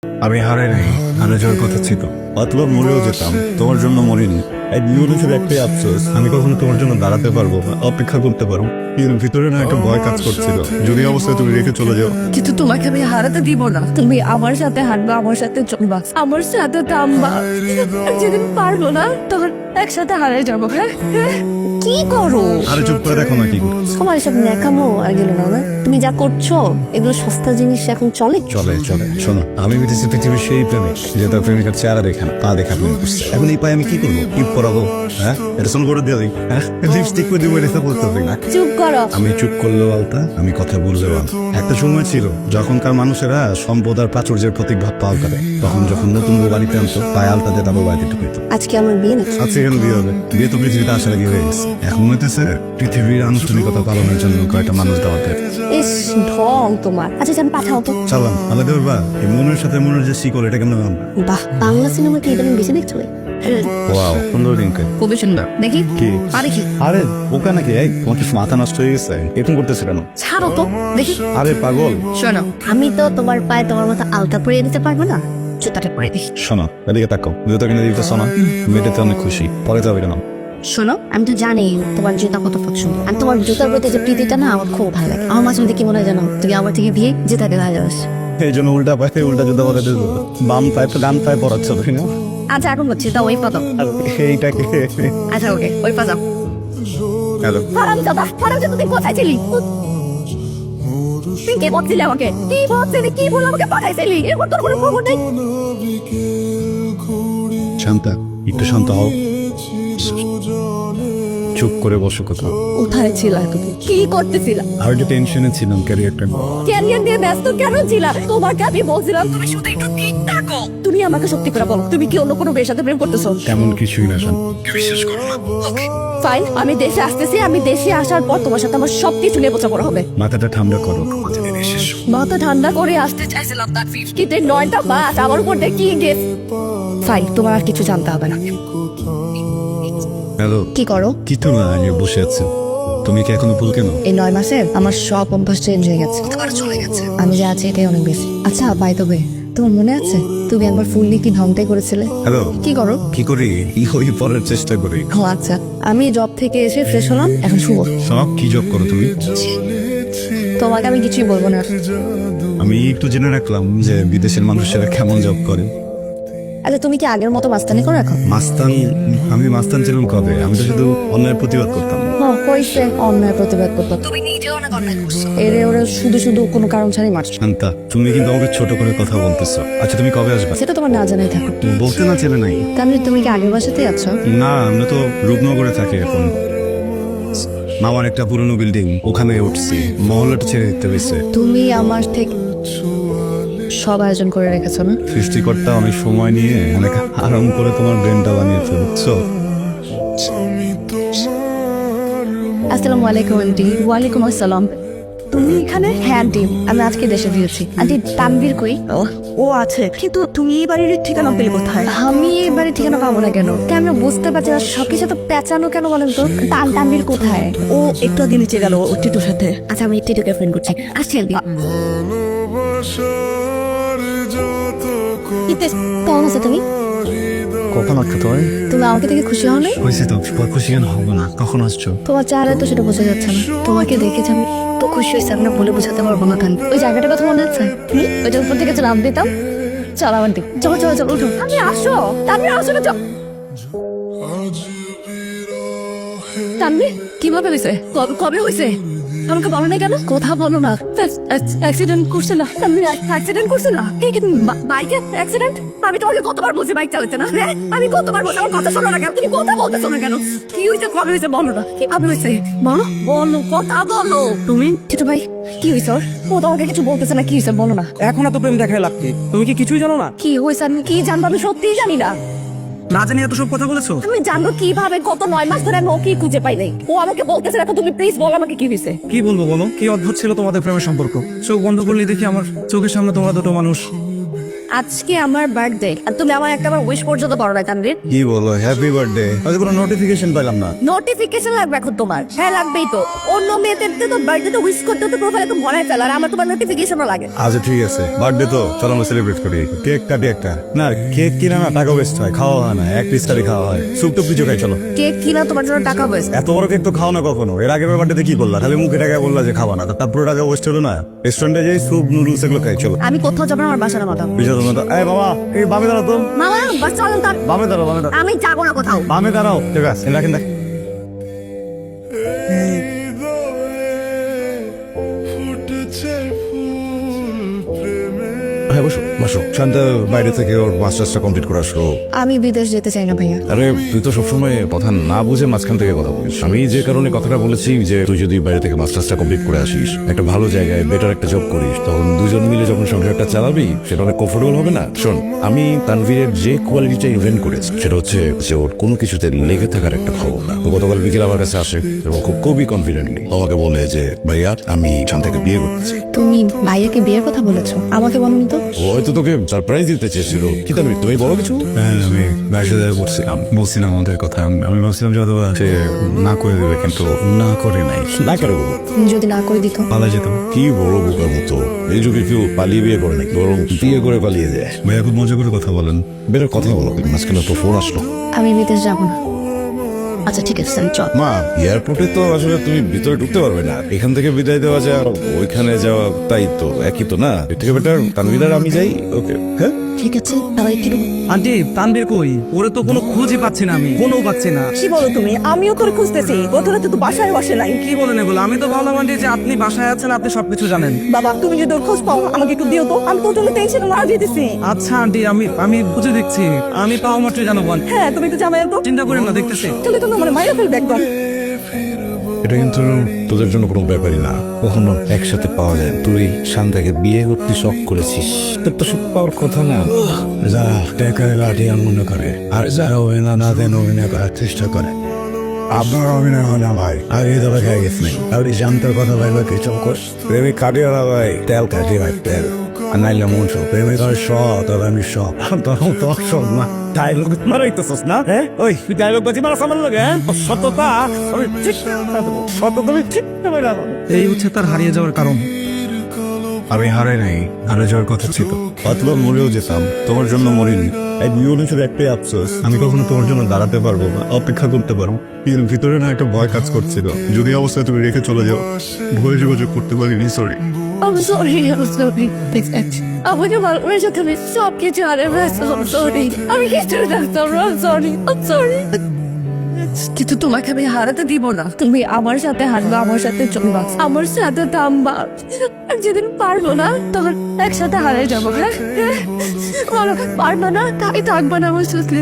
আমি হারাই নাই, হারে যাওয়ার কথা ছিল, অথবা মরেও যেতাম, তোমার জন্য মরিনি। এই নিউজের একটাই আফসোস, আমি কখনো তোমার জন্য দাঁড়াতে পারবো না, অপেক্ষা করতে পারবো। কিন্তু ভিতরে না একটা ভয় কাজ করছিল, যদি অবস্থায় তুমি রেখে চলে যাও। কিন্তু তোমাকে আমি হারাতে দিব না। তুমি আমার সাথে হাঁটবা, আমার সাথে চলবা, আমার সাথে থামবা। আর যেদিন পারবো না তখন একসাথে হারিয়ে যাবো। হ্যাঁ হ্যাঁ? কি করো? আরে চুপ করে দেখো না কি করছো। তোমার এসব ন্যাকামো আর গেল না। তুমি যা করছো এগুলো সস্তা জিনিস এখন চলে। চলে চলে, শোনো, আমি বিদেশি পৃথিবীর সেই প্রেমিক যে তার প্রেমিকার চেহারা দেখে না, পা দেখা প্রেম করছে। এখন এই পায়ে আমি কি করবো? টিপ পরাবো? হ্যাঁ, এটা শোন করে দিয়ে দিই। হ্যাঁ, লিপস্টিক করে দিব, এটা বলতে হবে না। চুপ করো। আমি চুপ করলেও আলতা, আমি কথা বললেও আলতা। একটা সময় ছিল যখনকার মানুষেরা সম্পদ আর প্রাচুর্যের প্রতীক ভাব পাওয়া করে, তখন যখন নতুন বউ বাড়িতে আনতো পায়ে আলতা দিয়ে তারপর বাড়িতে ঢুকিত। আজকে আমার বিয়ে নাকি? আজকে কেন বিয়ে হবে? বিয়ে তো পৃথিবীতে আসার আগে হয়ে গেছে। এখন হইতেছে পৃথিবীর আনুষ্ঠানিকতা পালনের জন্য কয়েকটা মানুষ দাওয়াত দেয়। ইস ঢং তোমার। আচ্ছা আমি পাঠাও তো। চালাম আলাদা ব্যাপার। এই মনের সাথে মনের যে শিকল, এটা কেমন নাম? বাহ, বাংলা সিনেমা কি ইদানিং বেশি দেখছো? ওয়াও, সুন্দর লিঙ্ক। খুবই সুন্দর। দেখি কি? পারে কি? আরে বোকা নাকি? এই তোমার কি মাথা নষ্ট হয়ে গেছে? এরকম করতেছে কেন? ছাড়ো তো দেখি। আরে পাগল, শোনো, আমি তো তোমার পায়ে তোমার মতো আলতা পরিয়ে দিতে পারবো না, জুতাটা পরে দিই। শোনো, এদিকে তাকাও। জুতো কিনে দিতেছ না, মেয়েটাতে অনেক খুশি, পরে যাবে কেন? শোনো, আমি তো জানি তোমার জুতা কত পছন্দ। আমি তোমার জুতার প্রতি যে প্রীতিটা না আমার খুব ভালো লাগে। আমার মাঝে মধ্যে কি মনে হয় জানো, তুমি আমার থেকে বিয়ে জুতাকে ভালোবাসো। এই জন্য উল্টা পায়ে উল্টা জুতো পরে দিল। বাম পায়ে তো ডান পায়ে পরাচ্ছ, তাই না? আচ্ছা এখন হচ্ছে তা ওই পাতো। এইটাকে আচ্ছা ওকে, ওই পা যাও। হ্যালো, হারামজাদা তুই কোথায় ছিলি? তুই কে বলছিলি আমাকে? কি বলছিলি? কি বলে আমাকে পাঠাইছিলি? এরপর তোর কোনো খবর নেই? শান্তা, একটু শান্ত হও। চুপ করে বসো কোথাও। কোথায় ছিলা তুমি? কি করতেছিলা? আর একটু টেনশনে ছিলাম ক্যারিয়ারটা। ক্যারিয়ার নিয়ে ব্যস্ত কেন ছিলা? তোমাকে আমি বলছিলাম তুমি শুধু একটু ঠিক থাকো। তুমি আমাকে সত্যি করে বলো, তুমি কি অন্য কোনো মেয়ের সাথে প্রেম করতেছো? তেমন কিছুই না শান্ত, বিশ্বাস করো না। ফাইন, আমি দেশে আসতেছি। আমি দেশে আসার পর তোমার সাথে আমার সবকিছু নিয়ে বোঝাপড়া হবে। মাথাটা ঠান্ডা করো। মাথা ঠান্ডা করে আসতে চাইছিলাম তার কিন্তু 9টা বাস আমার উপর দিয়ে কি গেছে। ফাইন, তোমার আর কিছু জানতে হবে না। হ্যালো, কি করো? কিছু না, আমি বসে আছি। তুমি কি এখনো ভুল কেন? এই 9 মাসে আমার সব অভ্যাস চেঞ্জ হয়ে গেছে। তোমার চলে গেছে। আমি যা আছি এটাই অনেক বেশি। আচ্ছা বাই দ্য ওয়ে, তোমার মনে আছে তুমি একবার ফুল নিয়ে কি ঢংটাই করেছিলে? হ্যালো, কি করো? কি করি? ওই পড়ার চেষ্টা করি। ও আচ্ছা, আমি জব থেকে এসে ফ্রেশ হলাম, এখন শুভ। সব কি জব করো তুমি? তোমাকে আমি কিছুই বলবো না। আমি একটু জেনে রাখলাম যে বিদেশের মানুষেরা কেমন জব করে। আচ্ছা তুমি কি আগের মতো মাস্তানি করো এখন? মাস্তান? আমি মাস্তান ছিলাম কবে? আমি তো শুধু অন্যায়ের প্রতিবাদ করতাম। হয়েছে, অন্যায় প্রতিবাদ করতো। তুমি নিজেও অনেক অন্যায় করছো। এরে ওরে শুধু শুধু কোনো কারণ ছাড়াই মারছো। শান্তা, তুমি কিন্তু আমাকে ছোট করে কথা বলতেছো। আচ্ছা তুমি কবে আসবে? সেটা তোমার না জানাই থাকো। বলতে না চেনে নাই। তাহলে তুমি কি আগের বাসাতেই আছো? না, আমরা তো রূপনগরে থাকি এখন। মামার একটা পুরনো বিল্ডিং, ওখানে উঠছি। মহল্লাটা ছেড়ে দিতে হয়েছে। তুমি আমার থেকে সব আয়োজন করে রেখেছো না? সৃষ্টিকর্তা অনেক সময় নিয়ে অনেক আরাম করে তোমার ব্রেনটা বানিয়েছে, বুঝছো? আসসালামু আলাইকুম আন্টি। ওয়ালাইকুম আসসালাম। তুমি এখানে? হ্যাঁ আন্টি, আমি আজকে দেশে ফিরেছি। আন্টি তানভীর কই? ও আছে, কিন্তু তুমি এই বাড়ির ঠিকানা পেলে কোথায়? আমি এবারে ঠিকানা পাবো না কেন? আমি বুঝতে পারছি না সবকিছু তো পেঁচানো কেন বলেন তো। তানভীর কোথায়? ও একটু আগে নিচে গেল ও টিটুর সাথে। আচ্ছা আমি টিটুকে ফোন করছি। আসছি আন্টি। কেমন আছো তুমি? কখন আসছো তুমি? তুমি আমাকে দেখে খুশি হও না? হয়েছে তো, খুশি কেন হবো না? কখন আসছো? তোমার চেহারা তো সেটা বোঝা যাচ্ছে না। তোমাকে দেখেছি আমি তো খুশি হয়েছে, আপনার বলে বোঝাতে পারবো না। কেন ওই জায়গাটার কথা মনে আছে? ওইটার উপর থেকে লাভ দিতাম। চলো আন্টি, চলো চলো চলো উঠো। আমি আসো, তানভীর আসো না। তানভীর কিভাবে হয়েছে? কবে হয়েছে? আমাকে বলো না কেন? কথা বলো না। অ্যাক্সিডেন্ট করছে না? তানভীর অ্যাক্সিডেন্ট করছে না? কে কি বাইকে অ্যাক্সিডেন্ট? আমি তোমাকে কতবার বলছি বাইক চালাতে না? হ্যাঁ আমি কতবার বলছি, আমার কথা শোনো না কেন? তুমি কথা বলতেছো না কেন? কি হয়েছে? কবে হয়েছে? বলো না। কিভাবে হয়েছে? বলো বলো, কথা বলো। তুমি ছোট ভাই কি হয়েছে ওর? ও তোমাকে কিছু বলতেছে না, কি হয়েছে বলো না। এখন এত প্রেম দেখায় লাগছে, তুমি কি কিছুই জানো না? কি হয়েছে আমি কি জানবো? আমি সত্যিই জানি না। না জানি এত সব কথা বলেছো? তুমি জানো কিভাবে? গত 9 মাস ধরে আমি ওকে খুঁজে পাই নাই। ও আমাকে বলতেছে, এখন তুমি প্লিজ বলো আমাকে কি হয়েছে। কি বলবো বলো, কি অদ্ভুত ছিল তোমাদের প্রেমের সম্পর্ক। চোখ বন্ধ করলে দেখি আমার চোখের সামনে তোমরা দুটো মানুষ আজকে আমার বার্থডে আর তুমি আমার একটা উইশ পর্যন্ত করো না তানভীর। কি বলো হ্যাপি বার্থডে? আজকে কোনো নোটিফিকেশন পেলাম না। নোটিফিকেশন লাগবে এখন তোমার? হ্যাঁ লাগবেই তো। অন্য মেয়েদের তো বার্থডে তো উইশ করতে তো প্রোফাইলে তো ভরাই ফেলা, আর আমার তোমার নোটিফিকেশনও লাগে। আচ্ছা ঠিক আছে, বার্থডে তো চলো আমরা সেলিব্রেট করি। কেক কাটি একটা। না কেক কিনা না, টাকা ওয়েস্ট হয়, খাওয়া হয় না, এক পিস কারি খাওয়া হয়। স্যুপ টুপ কিছু খাই চলো। কেক কিনা তোমার জন্য টাকা ওয়েস্ট? এত বড় কেক তো খাও না কখনো। এর আগের বার্থডেতে কি করলা? খালি মুখে টাকা বললা যে খাওয়া না, তারপরে টাকা ওয়েস্ট হলো না। রেস্টুরেন্টে যাই স্যুপ নুডলস এগুলো খাই চলো। আমি কোথাও যাবো না, আমার বাসার মতো। বিশাল মতো। এই বাবা, এই বামে দাঁড়াও তো। মামা বাস চলেন তার। বামে দাঁড়াও, বামে দাঁড়াও। আমি যাবো না কোথাও। বামে দাঁড়াও। ঠিক আছে, রাখেন রাখেন। হ্যাঁ বসো বসো। শান্ত বাইরে থেকে ওর মাস্টার্সটা কমপ্লিট করে আসলো। আমি বিদেশ যেতে চাই না ভাইয়া। আরে তুই তো সবসময় কথা না বুঝে মাঝখান থেকে কথা বলিস। আমি যে কারণে কথাটা বলেছি যে তুই যদি বাইরে থেকে মাস্টার্সটা কমপ্লিট করে আসিস, একটা ভালো জায়গায় বেটার একটা জব করিস, তখন দুজন মিলে যখন সংসারটা চালাবি সেটা অনেক কমফোর্টেবল হবে না? শোন, আমি তানভীরের যে কোয়ালিটিটা ইভেন্ট করেছি সেটা হচ্ছে যে ওর কোনো কিছুতে লেগে থাকার একটা খবর না। তো গতকাল বিকেল আমার কাছে আসে এবং খুবই কনফিডেন্টলি আমাকে বলে যে ভাইয়া আমি শান্তাকে বিয়ে করতেছি। তুমি ভাইয়াকে বিয়ের কথা বলেছো, আমাকে বলনি তো? ও হয়তো তোকে সারপ্রাইজ দিতে চেয়েছিল। কি তানভীর, তুমি বলো কিছু? হ্যাঁ আমি ব্যবসা বলছিলাম আমাদের কথা। আমি ভাবছিলাম যে হয়তো সে না করে দেবে, কিন্তু না করে নাই। না করে বলো। তুমি যদি না করে দিত? পালা যেতাম। কি বড় বোকার মতো, এই যুগে কেউ পালিয়ে বিয়ে করে নাকি? বরং বিয়ে করে পালিয়ে যায়। ভাইয়া খুব মজা করে কথা বলেন। বেরো কথা বলো। মাঝখানে তো ফোন আসলো। আমি বিদেশ যাব না। আচ্ছা ঠিক আছে চল। মা, এয়ারপোর্টে তো আসলে তুমি ভিতরে ঢুকতে পারবে না। এখান থেকে বিদায় দেওয়া যায় আর ওইখানে যাওয়া তাই তো একই তো না? এর থেকে বেটার তানভীর আর আমি যাই। ওকে হ্যাঁ ঠিক আছে তাহলে কি? আন্টি তানভীর কই? ওরে তো কোনো খোঁজই পাচ্ছি না, আমি কোনো পাচ্ছি না। কি বলো তুমি? আমিও তোর খুঁজতেছি, গতরাতে তো বাসায় বসে নাই। কি বলেন এগুলো? আমি তো ভাবলাম আন্টি যে আপনি বাসায় আছেন, আপনি সবকিছু জানেন। বাবা তুমি যদি ওর খোঁজ পাও আমাকে একটু দিও তো, আমি তোর জন্য টেনশন মারা দিতেছি। আচ্ছা আন্টি, আমি বুঝে দেখছি। আমি পাওয়া মাত্রই জানাবো আন্টি। হ্যাঁ তুমি একটু জামাই তো, চিন্তা করেন না, দেখতেছি। চলে তো মানে মাইরা ফেলবে একদম। এটা কিন্তু তোদের জন্য কোনো ব্যাপারই না। কখনো একসাথে পাওয়া যায়। তুই শান্তাকে বিয়ে করতে শখ করেছিস, তোর তো সুখ পাওয়ার কথা না। যা টেকায় লাঠিয়ান মনে করে, আর যারা অভিনয় না দেন অভিনয় করার চেষ্টা করে। আপনার অভিনয় হয় না ভাই, আর এই দলে খেয়ে গেছে নাই। আর এই জানতার কথা ভাইবা কিছু কর। প্রেমিক কাটিয়ে না ভাই, তেল কাটিয়ে ভাই তেল। আর নাইলে মন সব প্রেমিক হয় সৎ, আর আমি সব। তখন তো সব না। ডায়লগ মারাইতেছস না? হ্যাঁ ওই তুই ডায়লগ বাজি মারা সামান লাগে। হ্যাঁ সততা আমি ঠিক সততা আমি ঠিক না। এই হচ্ছে তার হারিয়ে যাওয়ার কারণ। আমি হারাই নাই, হারে যাওয়ার কথা ছিল। পাতলা মরেও যেতাম, তোমার জন্য মরিনি। এই জীবনে শুধু একটাই আফসোস, আমি কখনো তোমার জন্য দাঁড়াতে পারবো না, অপেক্ষা করতে পারবো। কিন্তু ভিতরে না একটা ভয় কাজ করছিল, যদি অবস্থায় তুমি রেখে চলে যাও। ভয়ে যোগাযোগ করতে পারিনি, sorry. I'm sorry, I'm sorry. আমাকে ভালোবেসে তুমি সব কিছু হারে ফেলেছো। I'm sorry. আমি কিছু রাখতাম না। I'm sorry. I'm sorry. কিন্তু তোমাকে আমি হারাতে দিব না। তুমি আমার সাথে হারবা, আমার সাথে চলবা, আমার সাথে থামবা। আর যেদিন পারবো না তখন একসাথে হারাই যাবো। হ্যাঁ বলো, পারবা না তাই থাকবা না আমার সাথে।